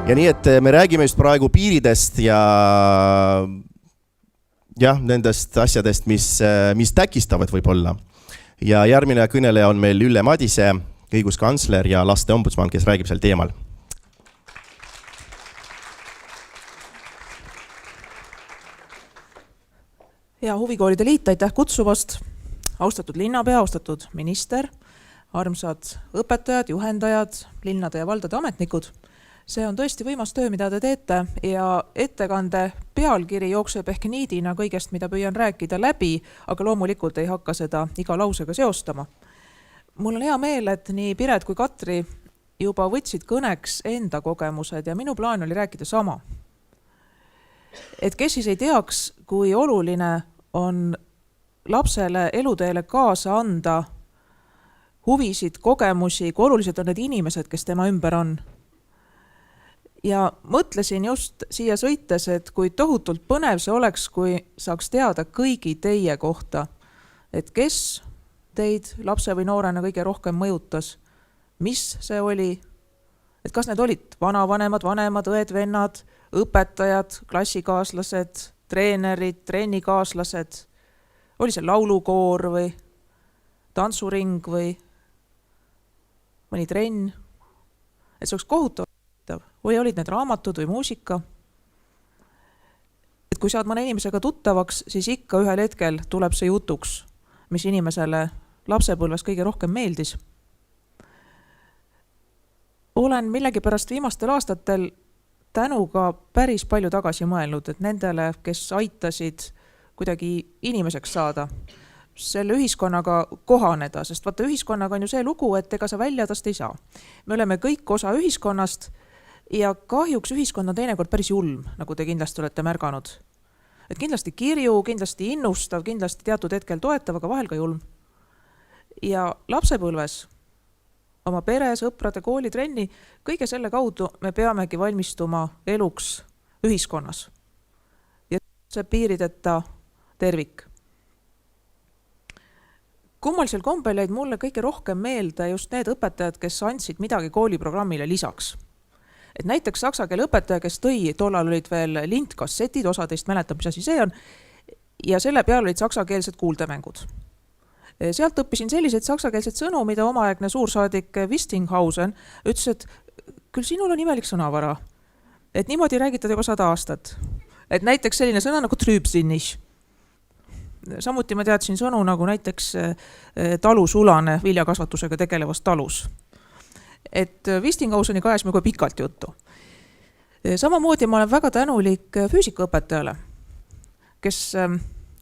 Ja nii, et me räägime just praegu piiridest ja nendest asjadest, mis täkistavad võib-olla. Ja järgmine kõneleja on meil Ülle Madise, õiguskantsler ja laste ombudsman, kes räägib sel teemal. Ja Huvikoolide Liit, aitäh kutsuvast. Austatud linnapea, austatud minister, armsad õpetajad, juhendajad, linnade ja valdade ametnikud. See on tõesti võimas töö, mida te teete ja ettekande pealkiri jookseb ehk niidina kõigest, mida püüan rääkida läbi, aga loomulikult ei hakka seda iga lausega seostama. Mul on hea meel, et nii Piret kui Katri juba võtsid kõneks enda kogemused ja minu plaan oli rääkida sama. Et kes siis ei teaks, kui oluline on lapsele eluteele kaasa anda huvisid, kogemusi, kui olulised on need inimesed, kes tema ümber on. Ja mõtlesin just siia sõites, et kui tohutult põnev see oleks, kui saaks teada kõigi teie kohta, et kes teid lapse või noorena kõige rohkem mõjutas, mis see oli, et kas need olid vanavanemad, vanemad, õed, vennad, õpetajad, klassikaaslased, treenerid, trennikaaslased, oli see laulukoor või tantsuring või mõni trenn, et see oleks kohutav. Või olid need raamatud või muusika. Et kui saad mõne inimesega tuttavaks, siis ikka ühel hetkel tuleb see jutuks, mis inimesele lapsepõlves kõige rohkem meeldis. Olen millegipärast viimastel aastatel tänuga päris palju tagasi mõelnud, et nendele, kes aitasid kuidagi inimeseks saada, selle ühiskonnaga kohaneda, sest vaata ühiskonnaga on ju see lugu, et ega sa välja tast ei saa. Me oleme kõik osa ühiskonnast ja kahjuks ühiskond on teinekord päris julm, nagu te kindlasti olete märganud. Et kindlasti kirju, kindlasti innustav, kindlasti teatud hetkel toetav, aga vahel ka julm. Ja lapsepõlves, oma pere, sõprade, kooli, trenni, kõige selle kaudu me peamegi valmistuma eluks ühiskonnas. Ja see piirideta tervik. Kummalisel kombel jäid mulle kõige rohkem meelde just need õpetajad, kes andsid midagi kooliprogrammile lisaks. Et näiteks saksa keele õpetaja, kes tõi, tollal olid veel lintkassetid, osa teist mäletab, mis asi see on, ja selle peal olid saksakeelsed kuuldemängud. Sealt õppisin selliseid saksakeelsed sõnu, mida omaaegne suursaadik Wistinghausen ütles, et küll sinul on imelik sõnavara. Et niimoodi räägitad juba 100 aastat. Et näiteks selline sõna nagu trüüpsinnis. Samuti ma teadsin sõnu nagu näiteks talusulane viljakasvatusega tegelevas talus. Et Wistinghauseni kajas me kohe pikalt juttu. Samamoodi ma olen väga tänulik füüsikaõpetajale, kes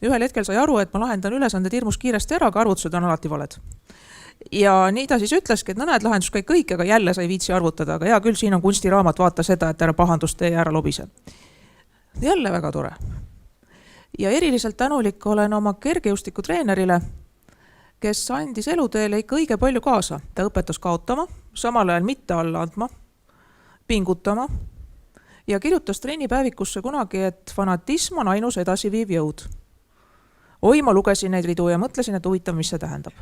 ühel hetkel sai aru, et ma lahendan ülesanded hirmus kiiresti ära, aga arvutused on alati valed. Ja nii ta siis ütleski, et näed, lahendus kõik, aga jälle sai viitsi arvutada, aga hea küll, siin on kunstiraamat, vaata seda, et ära pahandust tee ja ära lobise. Jälle väga tore. Ja eriliselt tänulik olen oma kergejõustiku treenerile, kes andis eluteele ikka õige palju kaasa. Ta õpetas kaotama, samal ajal mitte alla andma, pingutama ja kirjutas trennipäevikusse kunagi, et fanatism on ainus edasiviiv jõud. Oi, ma lugesin neid ridu ja mõtlesin, et huvitav, mis see tähendab.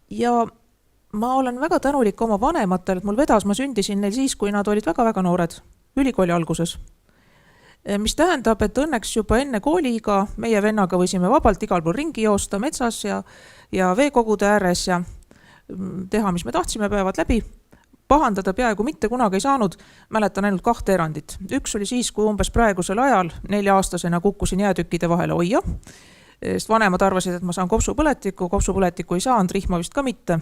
Ja ma olen väga tänulik oma vanematel, et mul vedas, ma sündisin neil siis, kui nad olid väga-väga noored, ülikooli alguses. Mis tähendab, et õnneks juba enne kooliiga meie vennaga võisime vabalt igal pool ringi joosta metsas ja veekogude ääres ja teha, mis me tahtsime päevad läbi. Pahandada peaaegu mitte kunagi ei saanud, mäletan ainult 2 erandit. Üks oli siis, kui umbes praegusel ajal 4-aastasena kukkusin jäätükkide vahele hoia, sest vanemad arvasid, et ma saan kopsupõletikku ei saanud, rihma vist ka mitte.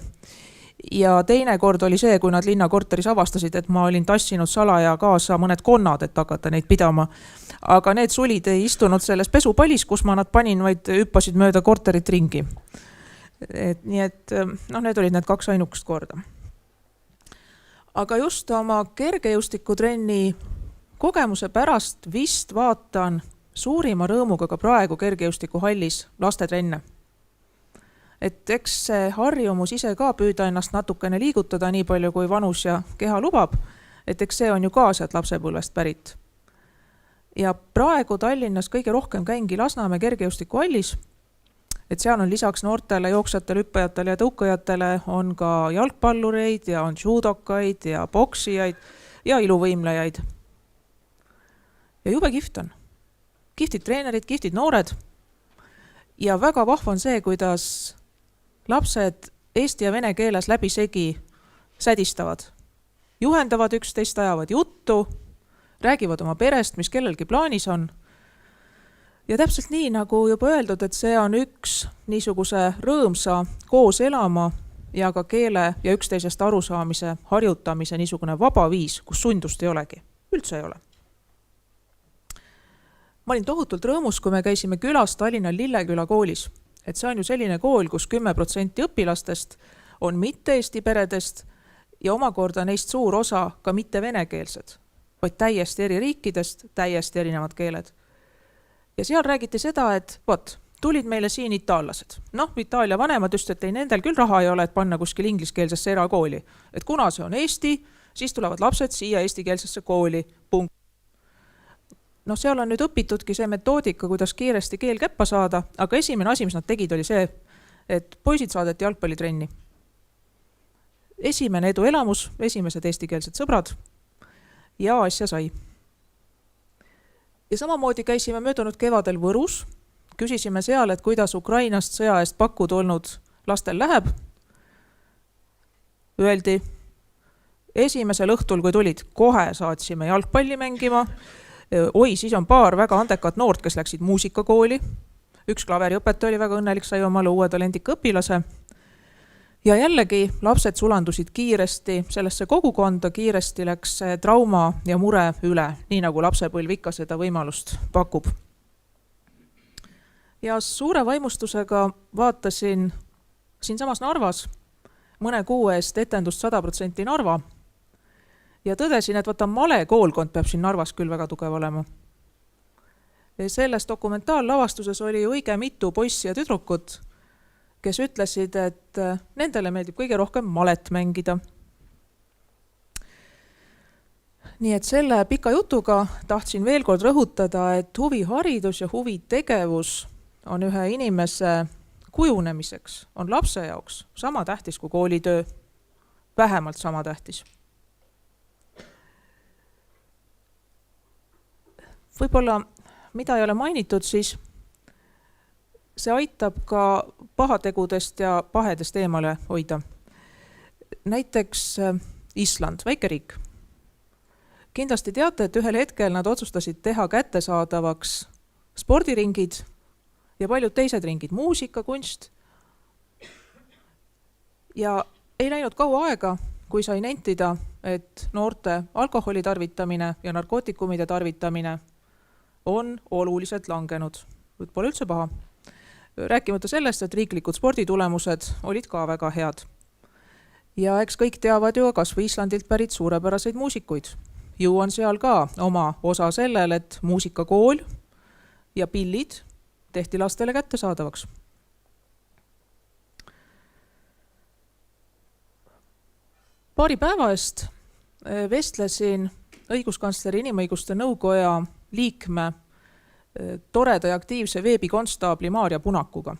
Ja teine kord oli see, kui nad linnakorteris avastasid, et ma olin tassinud salaja kaasa mõned konnad, et hakata neid pidama. Aga need sulid ei istunud selles pesupallis, kus ma nad panin, vaid hüppasid mööda korterit ringi. Nii et need olid need 2 ainukest korda. Aga just oma kergejõustikutrenni kogemuse pärast vist vaatan suurima rõõmuga ka praegu kergejõustikuhallis lastetrenne. Et eks see harjumus ise ka püüda ennast natukene liigutada nii palju, kui vanus ja keha lubab, et eks see on ju ka sealt lapsepõlvest pärit. Ja praegu Tallinnas kõige rohkem käingi Lasnamäe kergejõustikuhallis, et seal on lisaks noortele jooksjatele, hüppajatele ja tõukajatele on ka jalgpallureid ja on judokaid ja boksijaid ja iluvõimlejaid. Ja jube kihvt on. Kihvtid treenerid, kihvtid noored. Ja väga vahva on see, kuidas lapsed eesti ja vene keeles läbisegi sädistavad. Juhendavad üksteist, ajavad juttu, räägivad oma perest, mis kellelgi plaanis on. Ja täpselt nii, nagu juba öeldud, et see on üks niisuguse rõõmsa koos elama ja ka keele ja üksteisest arusaamise, harjutamise niisugune vaba viis, kus sundust ei olegi. Üldse ei ole. Ma olin tohutult rõõmus, kui me käisime külas Tallinna Lilleküla koolis. Et see on ju selline kool, kus 10% õpilastest on mitte eesti peredest ja omakorda neist suur osa ka mitte venekeelsed, vaid täiesti eri riikidest, täiesti erinevad keeled. Ja seal räägiti seda, et tulid meile siin itaallased. Itaalia vanemad just, et ei nendel küll raha ei ole, et panna kuskil ingliskeelsesse erakooli. Et kuna see on Eesti, siis tulevad lapsed siia eestikeelsesse kooli. Punkt. Seal on nüüd õpitudki see metoodika, kuidas kiiresti keel käppa saada, aga esimene asi, mis nad tegid, oli see, et poisid saadeti jalgpallitrenni. Esimene edu elamus, esimesed eestikeelsed sõbrad ja asja sai. Ja samamoodi käisime möödunud kevadel Võrus, küsisime seal, et kuidas Ukrainast sõja eest pakku tulnud lastel läheb. Öeldi, esimesel õhtul, kui tulid, kohe saatsime jalgpalli mängima. Oi, siis on paar väga andekat noort, kes läksid muusikakooli. Üks klaveriõpetaja oli väga õnnelik, sai omale uue talendika õpilase. Ja jällegi lapsed sulandusid kiiresti sellesse kogukonda, kiiresti läks trauma ja mure üle, nii nagu lapsepõlv ikka seda võimalust pakub. Ja suure vaimustusega vaatasin siinsamas Narvas mõne kuu eest etendust 100% Narva ja tõdesin, et male koolkond peab siin Narvas küll väga tugev olema. Selles dokumentaallavastuses oli õige mitu poissi ja tüdrukut, kes ütlesid, et nendele meeldib kõige rohkem malet mängida. Nii et selle pika jutuga tahtsin veel kord rõhutada, et huviharidus ja huvitegevus on ühe inimese kujunemiseks, on lapse jaoks sama tähtis kui koolitöö, vähemalt sama tähtis. Võib-olla, mida ei ole mainitud, siis see aitab ka pahategudest ja pahedest eemale hoida. Näiteks Island, väike riik. Kindlasti teate, et ühel hetkel nad otsustasid teha kättesaadavaks spordiringid ja paljud teised ringid, muusika, kunst. Ja ei läinud kaua aega, kui sai nentida, et noorte alkoholi tarvitamine ja narkootikumide tarvitamine on oluliselt langenud. Pole üldse paha. Rääkimata sellest, et riiklikud sporditulemused olid ka väga head. Ja eks kõik teavad ju kas või Islandilt pärit suurepäraseid muusikuid. Ju on seal ka oma osa sellel, et muusikakool ja pillid tehti lastele kättesaadavaks. Paari päeva eest vestlesin õiguskantsleri inimõiguste nõukoja liikme toreda ja aktiivse veebikonstaabli Maarja Punakuga.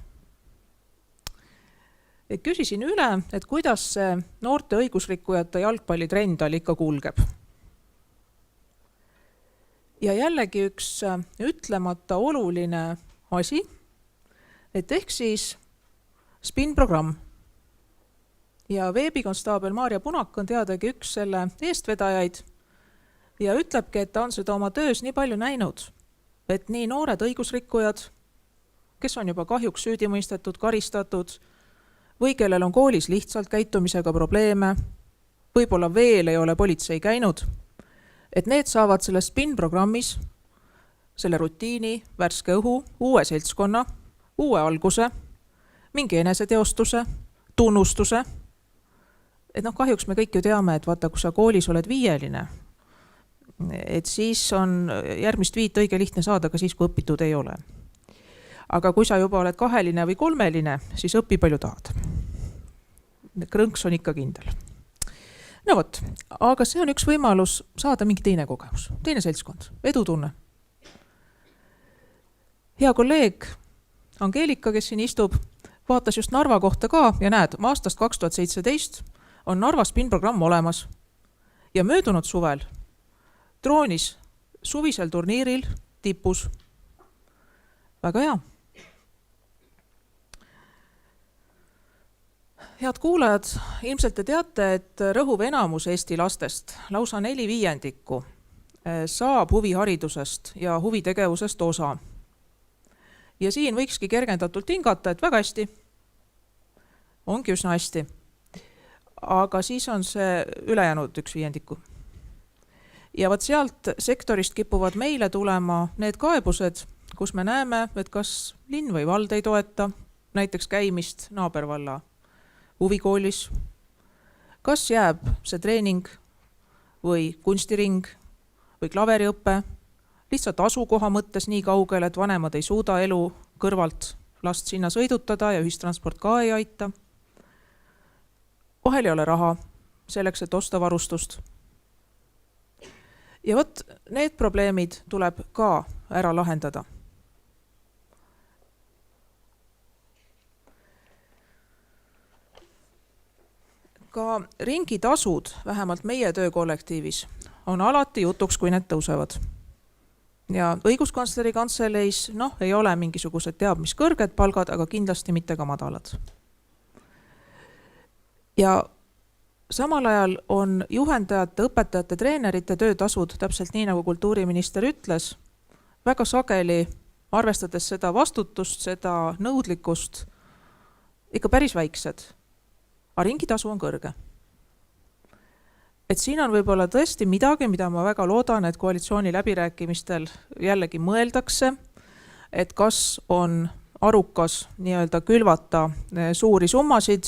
Küsisin üle, et kuidas see noorte õigusrikkujate jalgpallitrend tal ikka kulgeb. Ja jällegi üks ütlemata oluline asi, et ehk siis spin-programm. Ja veebikonstaabel Maarja Punak on teadagi üks selle eestvedajaid ja ütlebki, et ta on seda oma töös nii palju näinud, et nii noored õigusrikkujad, kes on juba kahjuks süüdi mõistetud, karistatud, või kellel on koolis lihtsalt käitumisega probleeme, võib-olla veel ei ole politsei käinud, et need saavad selles spin-programmis selle rutiini, värske õhu, uue seltskonna, uue alguse, mingi eneseteostuse, tunnustuse. Et kahjuks me kõik ju teame, et vaata, kui sa koolis oled viieline, et siis on järgmist viit õige lihtne saada ka siis, kui õpitud ei ole. Aga kui sa juba oled kaheline või kolmeline, siis õpi palju tahad. Krõnks on ikka kindel. No vot, aga see on üks võimalus saada mingi teine kogemus, teine seltskond, edutunne. Hea kolleeg Angeelika, kes siin istub, vaatas just Narva kohta ka ja näed, aastast 2017 on Narva spin-programm olemas. ja möödunud suvel troonis suvisel turniiril tipus. Väga hea. Head kuulajad, ilmselt te teate, et rõhuv enamus Eesti lastest, lausa 4/5, saab huviharidusest ja huvitegevusest osa. Ja siin võikski kergendatult hingata, et väga hästi. Ongi üsna hästi. Aga siis on see ülejäänud 1/5. Ja vaat sealt sektorist kipuvad meile tulema need kaebused, kus me näeme, et kas linn või vald ei toeta näiteks käimist naabervalla huvikoolis, kas jääb see treening või kunstiring või klaveriõpe lihtsalt asukoha mõttes nii kaugele, et vanemad ei suuda elu kõrvalt last sinna sõidutada ja ühistransport ka ei aita. Vahel ei ole raha selleks, et osta varustust. Ja vot need probleemid tuleb ka ära lahendada. Ka ringitasud, vähemalt meie töökollektiivis, on alati jutuks, kui need tõusevad. Ja õiguskantsleri kantseleis, ei ole mingisugused teab mis kõrged palgad, aga kindlasti mitte ka madalad. Ja samal ajal on juhendajate, õpetajate, treenerite töötasud, täpselt nii nagu kultuuriminister ütles, väga sageli, arvestades seda vastutust, seda nõudlikkust, ikka päris väiksed. Aga ringitasu on kõrge. Et siin on võib-olla tõesti midagi, mida ma väga loodan, et koalitsiooni läbirääkimistel jällegi mõeldakse, et kas on arukas nii-öelda külvata suuri summasid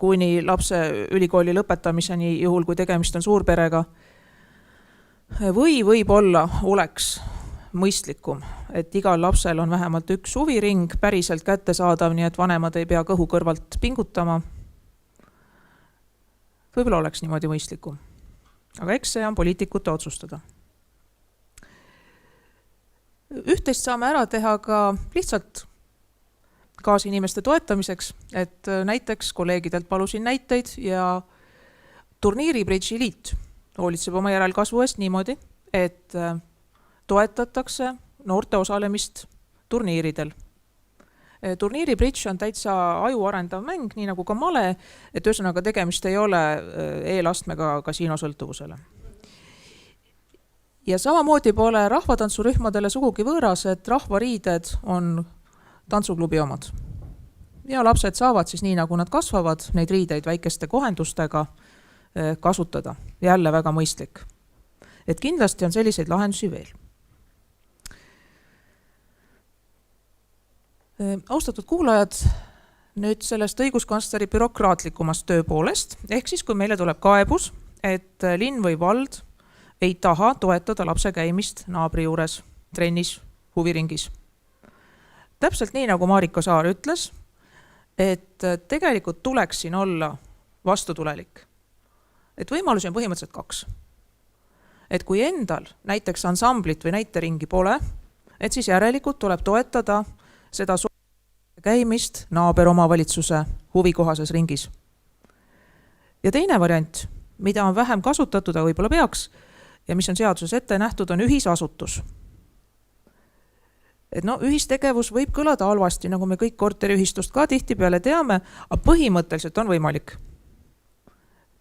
kuni lapse ülikooli lõpetamiseni, juhul kui tegemist on suurperega, või võib-olla oleks mõistlikum, et igal lapsel on vähemalt üks huviring päriselt kättesaadav, nii et vanemad ei pea kõhu kõrvalt pingutama. Võib-olla oleks niimoodi mõistlikum. Aga eks see on poliitikute otsustada. Üht-teist saame ära teha ka lihtsalt kaasinimeste toetamiseks, et näiteks kolleegidelt palusin näiteid ja turniiri Bridži liit hoolitseb oma järelkasvu eest niimoodi, et toetatakse noorte osalemist turniiridel. Turniiri Bridž on täitsa aju arendav mäng, nii nagu ka male, et ühesõnaga tegemist ei ole eelastmega kasiinosõltuvusele. Ja samamoodi pole rahvatantsurühmadele sugugi võõras, et rahvariided on tantsuklubi omad. Ja lapsed saavad siis nii, nagu nad kasvavad, neid riideid väikeste kohendustega kasutada. Jälle väga mõistlik. Et kindlasti on selliseid lahendusi veel. Austatud kuulajad, nüüd sellest õiguskantsleri bürokraatlikumast tööpoolest, ehk siis kui meile tuleb kaebus, et linn või vald ei taha toetada lapse käimist naabri juures, trennis, huviringis. Täpselt nii, nagu Marika Saar ütles, et tegelikult tuleks siin olla vastutulelik. Et võimalusi on põhimõtteliselt 2. Et kui endal näiteks ansamblit või näiteringi pole, et siis järelikult tuleb toetada seda käimist naaberomavalitsuse huvikohases ringis. Ja teine variant, mida on vähem kasutatud, aga võib-olla peaks, ja mis on seaduses ette nähtud, on ühisasutus. Et ühistegevus võib kõlada halvasti, nagu me kõik korteriühistust ka tihtipeale teame, aga põhimõtteliselt on võimalik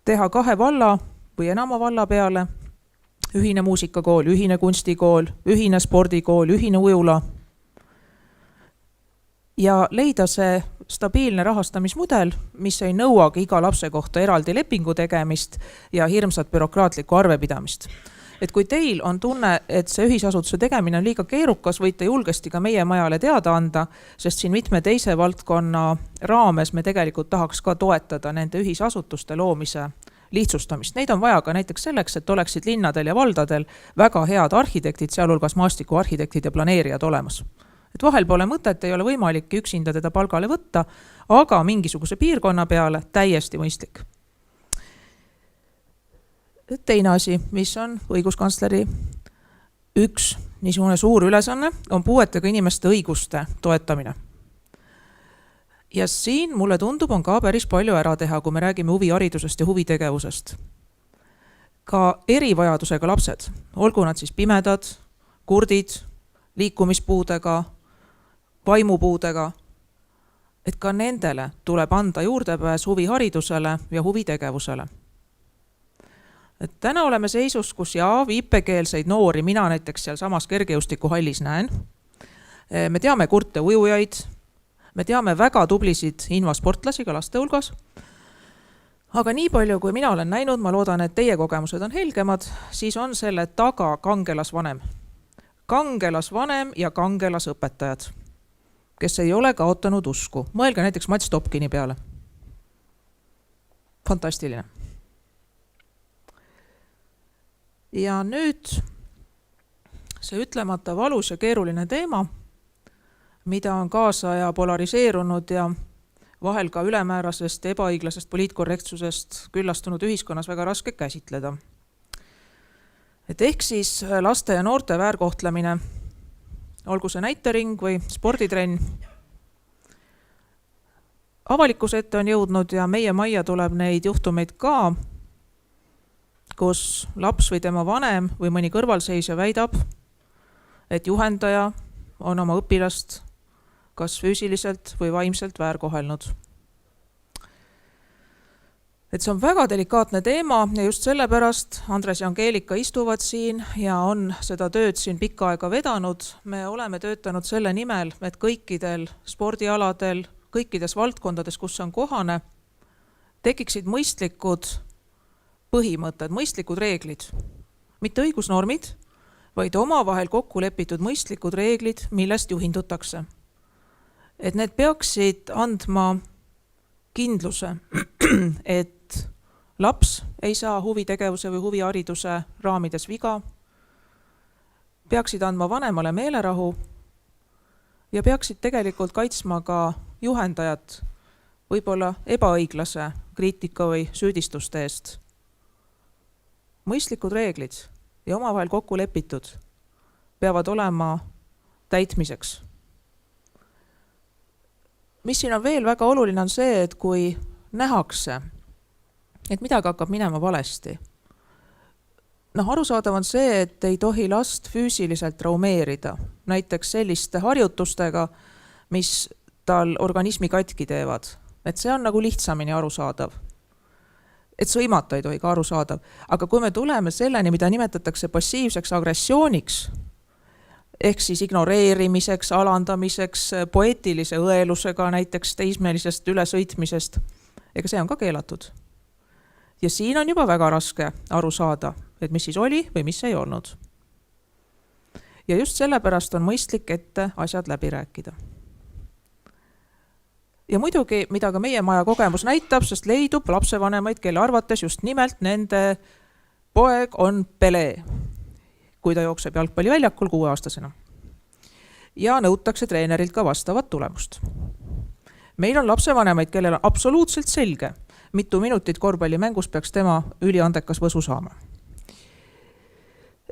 teha 2 valla või enama valla peale ühine muusikakool, ühine kunstikool, ühine spordikool, ühine ujula ja leida see stabiilne rahastamismudel, mis ei nõuagi iga lapse kohta eraldi lepingu tegemist ja hirmsat bürokraatlikku arvepidamist. Et kui teil on tunne, et see ühisasutuse tegemine on liiga keerukas, võite julgesti ka meie majale teada anda, sest siin mitme teise valdkonna raames me tegelikult tahaks ka toetada nende ühisasutuste loomise lihtsustamist. Neid on vaja ka näiteks selleks, et oleksid linnadel ja valdadel väga head arhitektid, sealhulgas maastikuarhitektid ja planeerijad olemas. Et vahel pole mõtet, ei ole võimalik üksinda teda palgale võtta, aga mingisuguse piirkonna peale täiesti mõistlik. Teine asi, mis on õiguskantsleri üks niisugune suur ülesanne, on puuetega inimeste õiguste toetamine. ja siin mulle tundub, on ka päris palju ära teha, kui me räägime huviharidusest ja huvitegevusest. Ka erivajadusega lapsed, olgu nad siis pimedad, kurdid, liikumispuudega, vaimupuudega, et ka nendele tuleb anda juurdepääs huviharidusele ja huvitegevusele. Et täna oleme seisus, kus viipekeelseid noori, mina näiteks seal samas kergejõustikuhallis näen. Me teame kurte ujujaid, me teame väga tublisid invasportlasi ka laste hulgas. Aga nii palju, kui mina olen näinud, ma loodan, et teie kogemused on helgemad, siis on selle taga kangelasvanem. Kangelasvanem ja kangelasõpetajad, kes ei ole kaotanud usku. Mõelge näiteks Mats Topkini peale. Fantastiline. Ja nüüd see ütlemata valus ja keeruline teema, mida on kaasaja polariseerunud ja vahel ka ülemäärasest ebaõiglasest poliitkorrektsusest küllastunud ühiskonnas väga raske käsitleda. Et ehk siis laste ja noorte väärkohtlemine, olgu see näitering või sporditrenn, avalikkuse ette on jõudnud ja meie majja tuleb neid juhtumeid ka, kus laps või tema vanem või mõni kõrvalseisja väidab, et juhendaja on oma õpilast kas füüsiliselt või vaimselt väärkohelnud. Et see on väga delikaatne teema ja just sellepärast Andres ja Angeelika istuvad siin ja on seda tööd siin pikka aega vedanud. Me oleme töötanud selle nimel, et kõikidel spordialadel, kõikides valdkondades, kus on kohane, tekiksid mõistlikud põhimõtted, mõistlikud reeglid. Mitte õigusnormid, vaid omavahel kokku lepitud mõistlikud reeglid, millest juhindutakse. Et need peaksid andma kindluse, et laps ei saa huvitegevuse või huvihariduse raamides viga, peaksid andma vanemale meelerahu ja peaksid tegelikult kaitsma ka juhendajat võib-olla ebaõiglase kriitika või süüdistuste eest. Mõistlikud reeglid ja omavahel kokku lepitud peavad olema täitmiseks. Mis siin on veel väga oluline on see, et kui nähakse, et midagi hakkab minema valesti. Arusaadav on see, et ei tohi last füüsiliselt traumeerida, näiteks selliste harjutustega, mis tal organismi katki teevad. Et see on nagu lihtsamini arusaadav. Et sõimata ei tohi ka arusaadav. Aga kui me tuleme selleni, mida nimetatakse passiivseks agressiooniks, ehk siis ignoreerimiseks, alandamiseks, poeetilise õelusega näiteks teismelisest ülesõitmisest, ega see on ka keelatud. Ja siin on juba väga raske aru saada, et mis siis oli või mis ei olnud. Ja just sellepärast on mõistlik ette asjad läbi rääkida. Ja muidugi, mida ka meie maja kogemus näitab, sest leidub lapsevanemaid, kelle arvates just nimelt nende poeg on Pele, kui ta jookseb jalgpalliväljakul 6-aastasena. Ja nõutakse treenerilt ka vastavat tulemust. Meil on lapsevanemaid, kellel on absoluutselt selge, mitu minutit korvpallimängus peaks tema üliandekas võsu saama.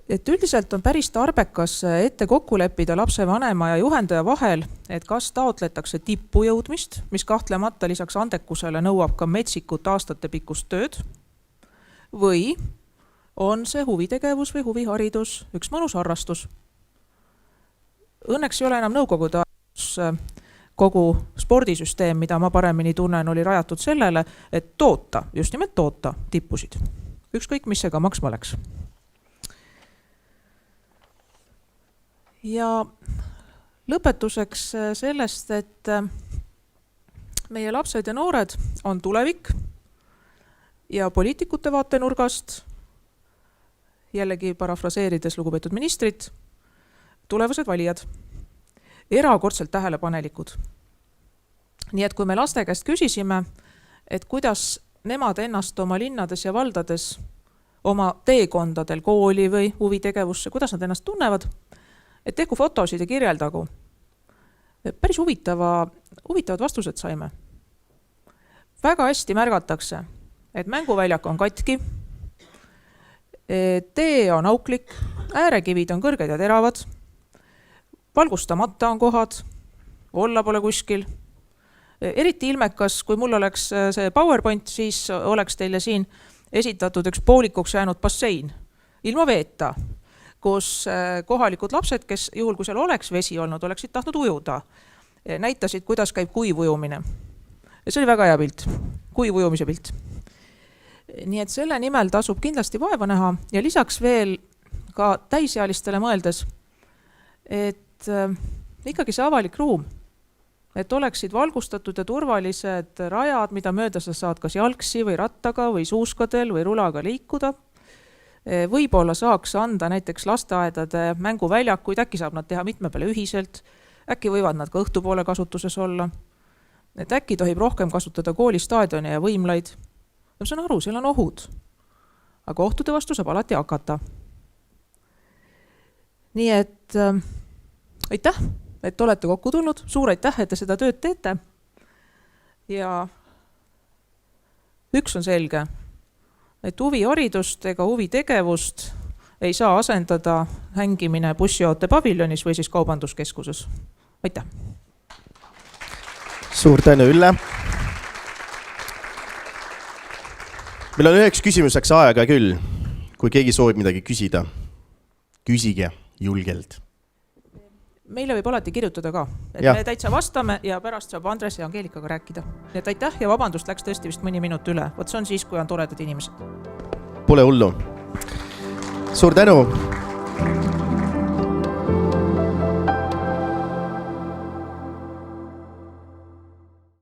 Et üldiselt on päris tarbekas ette kokku leppida lapsevanema ja juhendaja vahel, et kas taotletakse tippu jõudmist, mis kahtlemata lisaks andekusele nõuab ka metsikut aastate pikkust tööd, või on see huvitegevus või huviharidus üks mõnus harrastus. Õnneks ei ole enam nõukogude kogu spordisüsteem, mida ma paremini tunnen, oli rajatud sellele, et toota, just nimelt toota tippusid. Ükskõik, mis see ka maksma läks. Ja lõpetuseks sellest, et meie lapsed ja noored on tulevik ja poliitikute vaatenurgast, jällegi parafraseerides lugupeetud ministrit, tulevased valijad, erakordselt tähelepanelikud. Nii et kui me laste käest küsisime, et kuidas nemad ennast oma linnades ja valdades, oma teekondadel kooli või huvitegevusse, kuidas nad ennast tunnevad, et tehku fotosid ja kirjeldagu. Päris huvitavad vastused saime. Väga hästi märgatakse, et mänguväljak on katki, tee on auklik, äärekivid on kõrged ja teravad, valgustamata on kohad, olla pole kuskil, Eriti ilmekas, kui mul oleks see PowerPoint, siis oleks teile siin esitatud üks poolikuks jäänud bassein ilma veeta, kus kohalikud lapsed, kes juhul kui seal oleks vesi olnud, oleksid tahtnud ujuda, näitasid, kuidas käib kuivujumine. Ja see oli väga hea pilt, kuivujumise pilt. Nii et selle nimel tasub kindlasti vaeva näha ja lisaks veel ka täisealistele mõeldes, et ikkagi see avalik ruum, et oleksid valgustatud ja turvalised rajad, mida mööda sa saad kas jalgsi või rattaga või suuskadel või rulaga liikuda. Võib-olla saaks anda näiteks lasteaedade mänguväljakuid, äkki saab nad teha mitme peale ühiselt, äkki võivad nad ka õhtupoole kasutuses olla. Et äkki tohib rohkem kasutada koolistaadione ja võimlaid. Ma saan aru, seal on ohud, aga ohtude vastu saab alati hakata. Nii et aitäh, et olete kokku tulnud, suur aitäh, et te seda tööd teete. Ja üks on selge, et huviharidust ega huvitegevust ei saa asendada hängimine bussioote paviljonis või siis kaubanduskeskuses. Aitäh! Suur tänu, Ülle! Meil on üheks küsimuseks aega küll. Kui keegi soovib midagi küsida, küsige julgelt. Meile võib alati kirjutada ka, et me täitsa vastame ja pärast saab Andres ja Angeelikaga rääkida. Nii et aitäh ja vabandust, läks tõesti vist mõni minut üle. Võt see on siis, kui on toredad inimesed. Pole hullu. Suur tänu!